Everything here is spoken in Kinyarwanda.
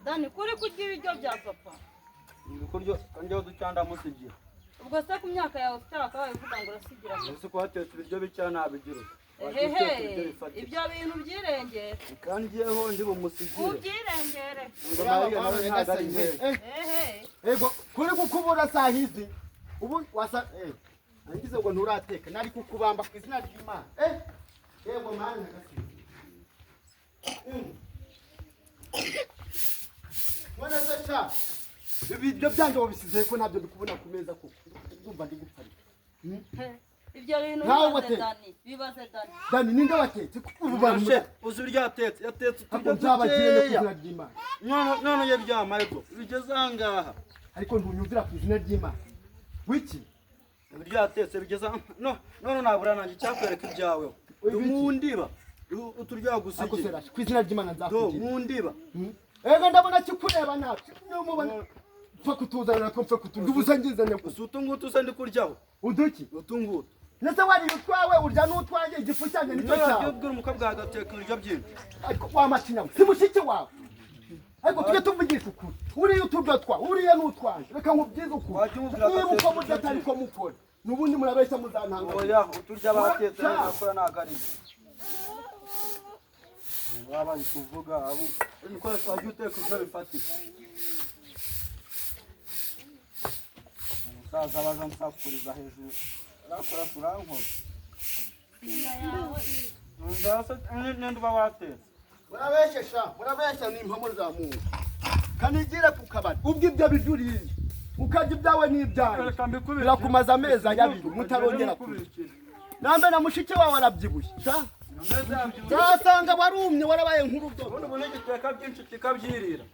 Dani kuri kurya ibiryo bya papa. Ibikuryo kanjye ducyanda musigira. Ubwo se ku myaka yawe utaka bavuga ngo urasigira. Ese ko hatetse ibiryo bicya nabigira. Hehe. Ibyo bintu byirengera. Kandi jeho ndi bumusigire. Ubyirengere. Ngo Mariya nawe ntagari neza. Ego kuri gukubura sahizi. Ubu wasa angize ngo nturateka nari kukubamba ku izina ry'Imana. Yego mani nagasi. Mwana sasa. Ibyo byanjye wabisize ko ntabyo ndikubona ku meza ko. Ndumva ndi gupfara. Ibyo bintu bibaze Dani. Dani ninde watetse ubu bantu uzi ryatetse yatetse tujya byabagirene ku izina ry'Imana. None yebyama ego bigeze angaha. Ariko ntunyumvira ku izina ry'Imana. Wiki Ibyatetse bigeze none nabura nanjye cyakwereka ibyawe. Mundiba uturya gusigira. akosera ku izina ry'Imana nzakugira. Mundiba. Ego ndabona kikureba nacu. Numubona pfa kutuzanira ko pfa kutuza ubusangizane ko. Utungutu usandi kuryaho. Uduki Utungutu. Nese wari utwawe urya n'utwanjye igifu cyane nicyo cyawe. Nyo bwira umukobwa agateka ibiryo byinshi. Ariko wamatinya si mushiki wawe. Ariko tujye tuvugisha ukuri. Uriye uturyo twa uriye n'utwanje. Reka nkubyize ukuri. Niba uko mudata ariko mukora. Nubundi murabeshya muzantanga. Oya uturya batetse nakora nagari. Baba kuvuga abo niko twaje uteka ibyo bifatika. Saza baza nsakuriza hejuru. Rakora turanko. Inda yawe. Ndase nende babatetse. Murabeshya ni impamo za Mungu. Kanigire ku kabari. Ubwo ibyo biduriye. Ukajya ibyawe n'ibyawe. Birakumaza amezi abiri mutarongera kubikira. Nambe na mushike wawe arabyibushye. Zasanga warumye warabaye nk'urubyo. Ubone giteka byinshi kikabyirira.